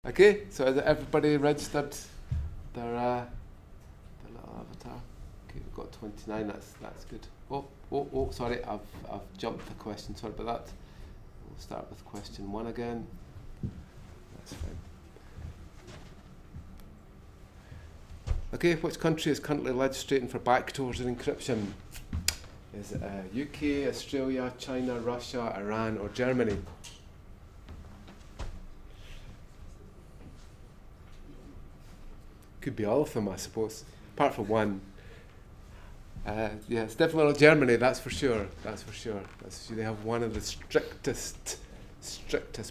Okay, so has everybody registered their little avatar? Okay, we've got 29. That's good. Oh! Sorry, I've jumped the question. Sorry about that. We'll start with question 1 again. That's fine. Okay, which country is currently legislating for backdoors and encryption? Is it UK, Australia, China, Russia, Iran, or Germany? Could be all of them, I suppose, apart from one. Yeah, it's definitely not Germany, that's for sure. They have one of the strictest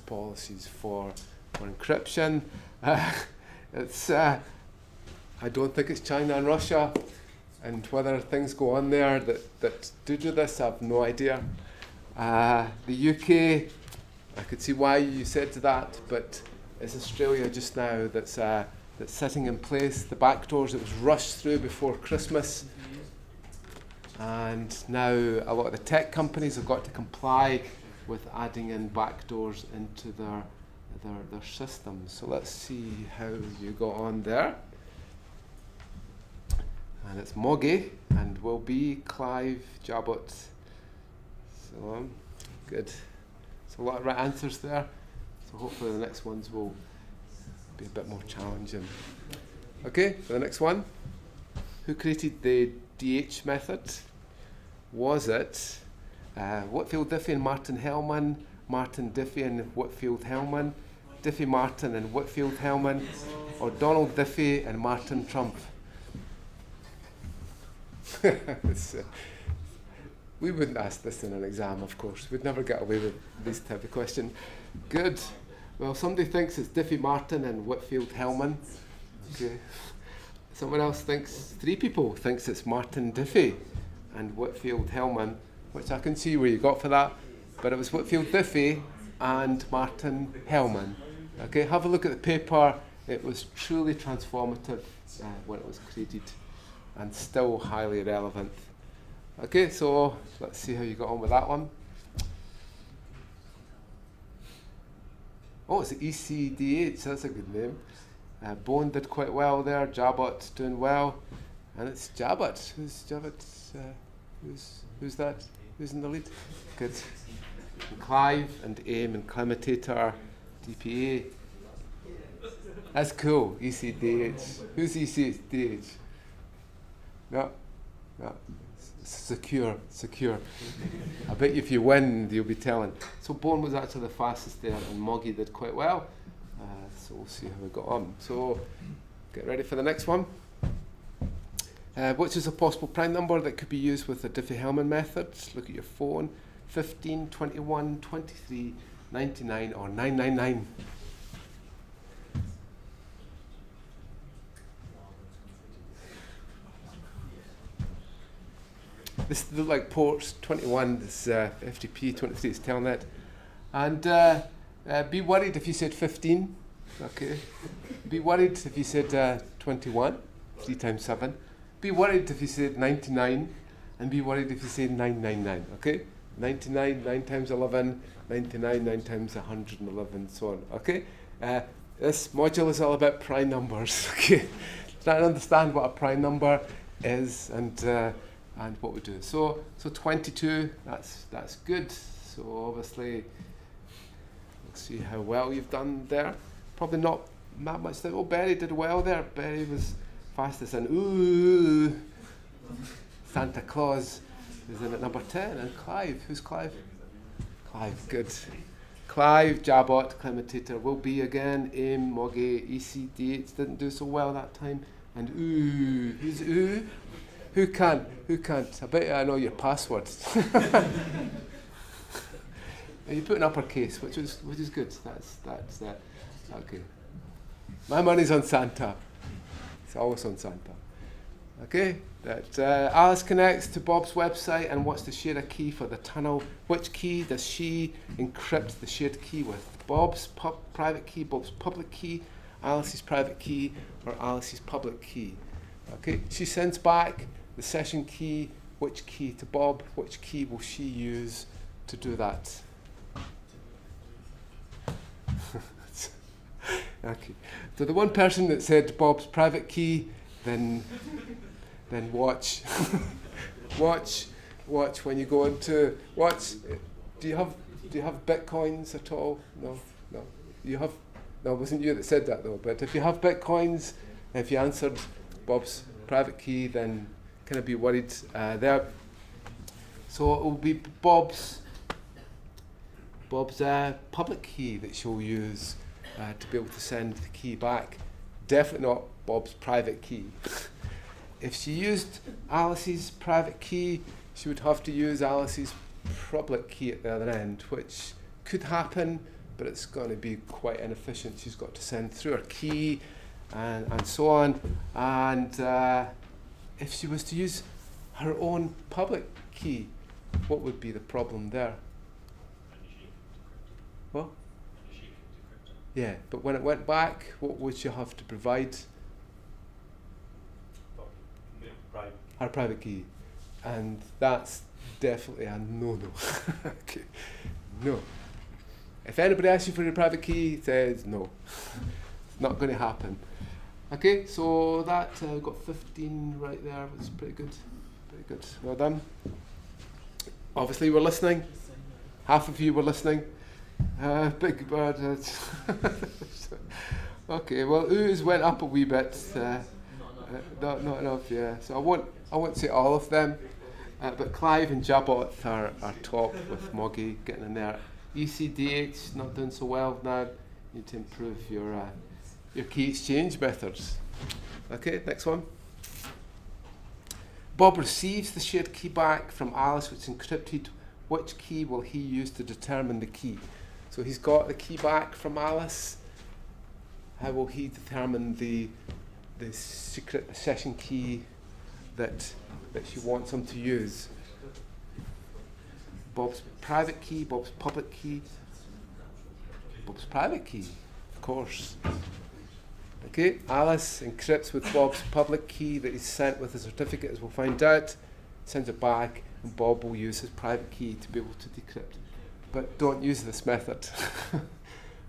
policies for encryption. I don't think it's China and Russia, and whether things go on there that do this, I have no idea. The UK, I could see why you said that, but it's Australia just now that's sitting in place. The backdoors, it was rushed through before Christmas, and now a lot of the tech companies have got to comply with adding in backdoors into their systems. So let's see how you got on there. And it's Moggy, and will be Clive, Jabot. So good. So a lot of right answers there. So hopefully the next ones will be a bit more challenging. Okay, so the next one. Who created the DH method? Was it Whitfield Diffie and Martin Hellman, Martin Diffie and Whitfield Hellman, Diffie Martin and Whitfield Hellman, or Donald Diffie and Martin Trump? We wouldn't ask this in an exam, of course. We'd never get away with this type of question. Good. Well, somebody thinks it's Diffie Martin and Whitfield Hellman. Okay. Someone else thinks, 3 people thinks it's Martin Diffie and Whitfield Hellman, which I can see where you got for that, but it was Whitfield Diffie and Martin Hellman. Okay, have a look at the paper. It was truly transformative when it was created, and still highly relevant. Okay, so let's see how you got on with that one. Oh, it's ECDH, that's a good name. Bone did quite well there, Jabot doing well, and it's Jabot. Who's Jabot? Who's that? Who's in the lead? Good. And Clive and AIM and Climatator, DPA. That's cool, ECDH. Who's ECDH? No. Secure. I bet you if you win, you'll be telling. So Bone was actually the fastest there, and Moggy did quite well. So we'll see how we got on. So get ready for the next one. Which is a possible prime number that could be used with the Diffie-Hellman method? Look at your phone. 15, 21, 23, 99, or 999. This look like ports. 21 is FTP, 23 is Telnet. And be worried if you said 15. Okay. Be worried if you said 21, 3 times 7. Be worried if you said 99, and be worried if you said 999. Okay. 99, 9 times 11, 99, 9 times 111, so on. Okay. This module is all about prime numbers. Okay. Try to understand what a prime number is and what we do. So 22, that's good. So obviously, let's see how well you've done there. Probably not that much. Oh, Barry did well there. Barry was fastest, and ooh, Santa Claus is in at number 10. And Clive, who's Clive? Clive, good. Clive, Jabot, Climatator, will be again. AIM, Moggy, ECDH didn't do so well that time. And ooh, who's ooh? Who can't? I bet you I know your password. You put an uppercase, which is good. That's okay. My money's on Santa. It's always on Santa. Okay. That Alice connects to Bob's website and wants to share a key for the tunnel. Which key does she encrypt the shared key with? Bob's private key, Bob's public key, Alice's private key, or Alice's public key? Okay. She sends back the session key. Which key to Bob? Which key will she use to do that? Okay. So the one person that said Bob's private key, then watch. watch when you go into watch. Do you have bitcoins at all? No. You have. No, it wasn't you that said that though. But if you have bitcoins, if you answered Bob's private key, then kind of be worried there. So it will be Bob's public key that she'll use to be able to send the key back. Definitely not Bob's private key. If she used Alice's private key, she would have to use Alice's public key at the other end, which could happen, but it's going to be quite inefficient. She's got to send through her key and so on. And if she was to use her own public key, what would be the problem there? What? Yeah, but when it went back, what would she have to provide? Her private key. And that's definitely a no-no. Okay. No. If anybody asks you for your private key, it says no. It's not going to happen. Okay, so that we got 15 right there. Was pretty good. Pretty good. Well done. Obviously, we're listening. Half of you were listening. Big bird. Okay, well, oohs went up a wee bit. Not enough, yeah. So I won't say all of them, but Clive and Jabot are top with Moggy getting in there. ECDH not doing so well now. You need to improve your key exchange methods. Okay, next one. Bob receives the shared key back from Alice, which is encrypted. Which key will he use to determine the key? So he's got the key back from Alice. How will he determine the secret session key that she wants him to use? Bob's private key, Bob's public key. Bob's private key, of course. Okay, Alice encrypts with Bob's public key that he's sent with the certificate, as we'll find out, sends it back, and Bob will use his private key to be able to decrypt. But don't use this method.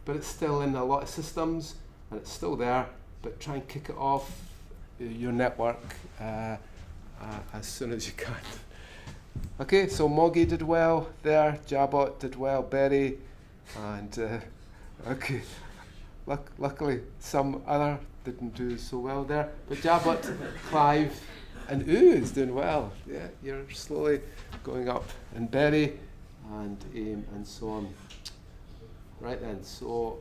But it's still in a lot of systems, and it's still there, but try and kick it off your network as soon as you can. Okay, so Moggy did well there, Jabot did well, Berry, and okay. Luckily, some other didn't do so well there, but Jabot, Clive, and is doing well. Yeah, you're slowly going up, and Berry, and Aim, and so on. Right then, so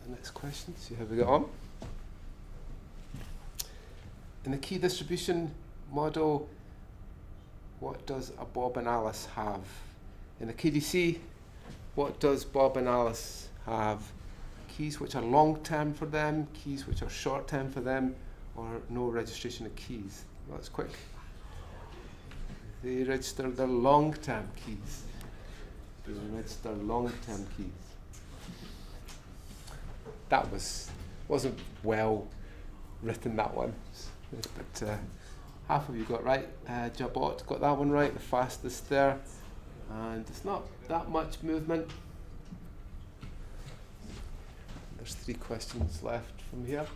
the next question. See how we get on. In the key distribution model, what does a Bob and Alice have? In the KDC, what does Bob and Alice have? Keys which are long-term for them, keys which are short-term for them, or no registration of keys? Well, that's quick. They register their long-term keys. They register long-term keys. That wasn't well written, that one. But half of you got right. Jabot got that one right, the fastest there. And it's not that much movement. There's 3 questions left from here.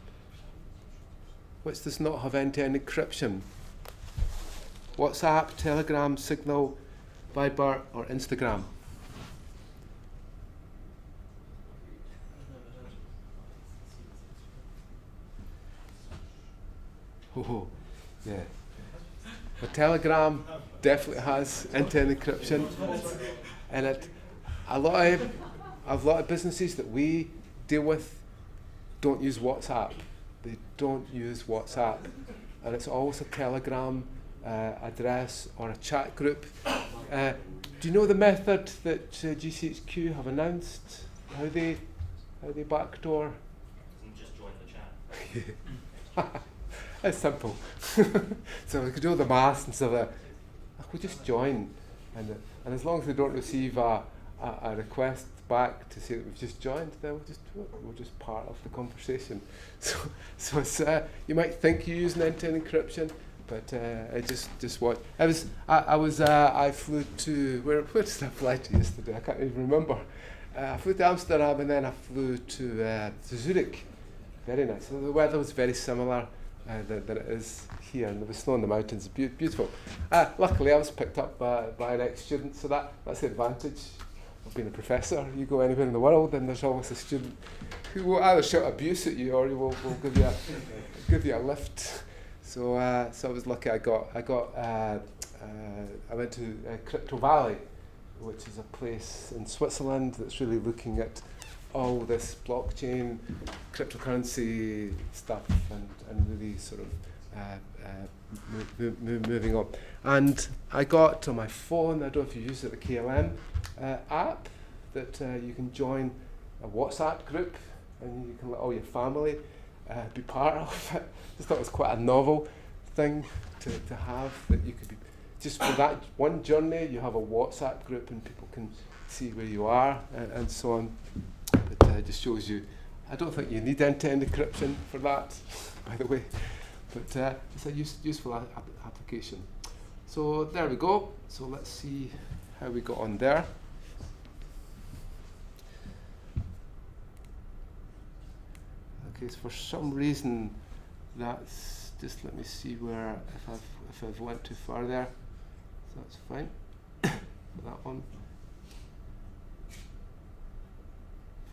Which does not have end-to-end encryption? WhatsApp, Telegram, Signal, Viber, or Instagram? Oh, yeah. But Telegram definitely has end-to-end encryption in it. A lot of businesses that we deal with don't use WhatsApp. They don't use WhatsApp, and it's always a Telegram address or a chat group. Do you know the method that GCHQ have announced? How they backdoor? Just join the chat. It's simple. So we could do all the maths and stuff like that. We just join, and as long as they don't receive a request back to say that we've just joined, then we're just part of the conversation. So it's, you might think you're using end-to-end encryption, but I just what I flew to where did I fly to yesterday? I can't even remember. I flew to Amsterdam and then I flew to Zurich. Very nice. So the weather was very similar than it is here, and there was snow in the mountains. Beautiful. Luckily, I was picked up by an ex-student, so that's the advantage of being a professor. You go anywhere in the world, and there's always a student who will either shout abuse at you or he will give you a lift. So I was lucky. I went to Crypto Valley, which is a place in Switzerland that's really looking at all this blockchain, cryptocurrency stuff, and really sort of moving on. And I got on my phone, I don't know if you use it, the KLM app, that you can join a WhatsApp group and you can let all your family be part of it. Just thought it was quite a novel thing to have, that you could be, just for that one journey, you have a WhatsApp group and people can see where you are and so on. But it just shows you, I don't think you need end-to-end encryption for that, by the way, but it's a useful application. So there we go. So let's see how we got on there. Okay, so for some reason that's just, let me see where, if I've went too far there. So that's fine. For that one.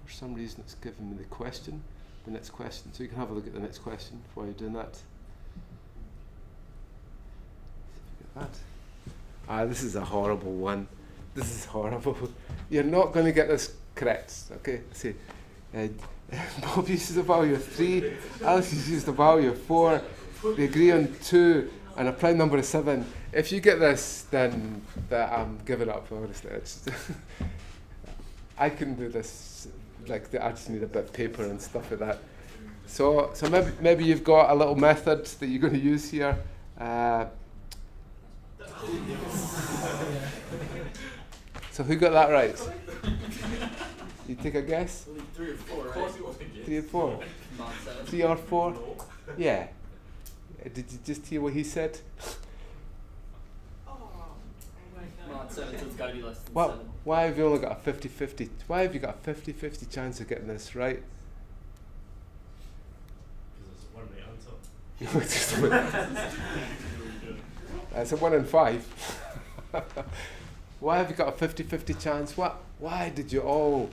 For some reason it's giving me the next question. So you can have a look at the next question while you're doing that. That. This is a horrible one. This is horrible. You're not going to get this correct. Okay, see. Bob uses a value of 3, Alice uses the value of 4, they agree on 2, and a prime number is 7. If you get this, then I'm giving up, honestly. I can do this, like I just need a bit of paper and stuff like that. So maybe you've got a little method that you're going to use here. So who got that right? You take a guess? 3 or 4, right? 3 or 4? 3 or 4? Yeah. Did you just hear what he said? Mod 7, so it's got to be less than 7. Why have you only got a 50-50? Why have you got a 50-50 chance of getting this right? Because it's one of the answer. It's a 1 in 5. Why have you got a 50-50 chance? Why did you all?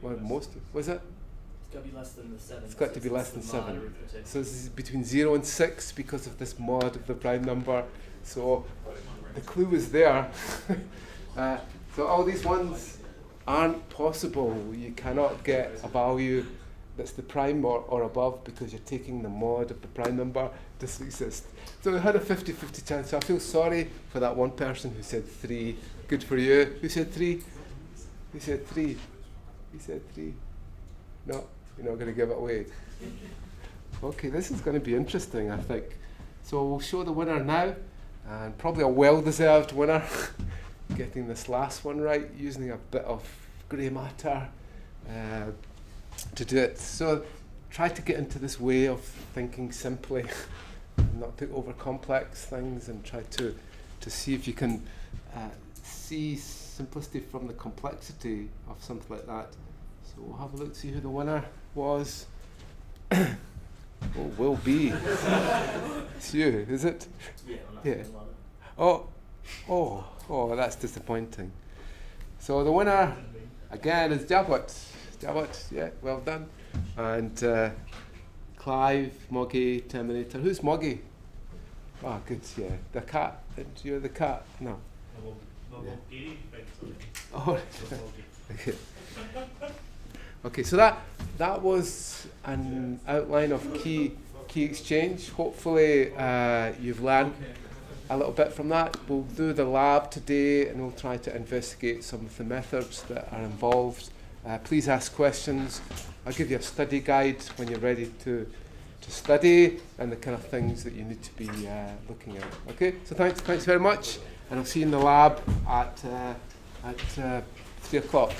Well, most was it? It's got to be less than the 7. It's got to be less than 7. So this is between 0 and 6 because of this mod of the prime number. So the clue is there. So all these ones aren't possible. You cannot get a value that's the prime or above because you're taking the mod of the prime number. Doesn't exist. So we had a 50-50 chance. So I feel sorry for that one person who said 3. Good for you. Who said 3? Who said 3? He said 3. No, you're not going to give it away. Okay, this is going to be interesting, I think. So we'll show the winner now, and probably a well-deserved winner, getting this last one right, using a bit of grey matter to do it. So try to get into this way of thinking simply, not to over-complex things, and try to see if you can see simplicity from the complexity of something like that. So we'll have a look, see who the winner was. Oh, will be. It's you, is it? Yeah, I'm not Yeah. Oh, that's disappointing. So the winner, again, is Jabot. Jabot, yeah, well done. And Clive, Moggy, Terminator. Who's Moggy? Oh, good, yeah. The cat. You're the cat? No. Yeah. Oh, okay. Okay, so that was an outline of key exchange. Hopefully you've learned a little bit from that. We'll do the lab today and we'll try to investigate some of the methods that are involved. Please ask questions. I'll give you a study guide when you're ready to study and the kind of things that you need to be looking at. Okay, so thanks very much, and I'll see you in the lab at 3 o'clock.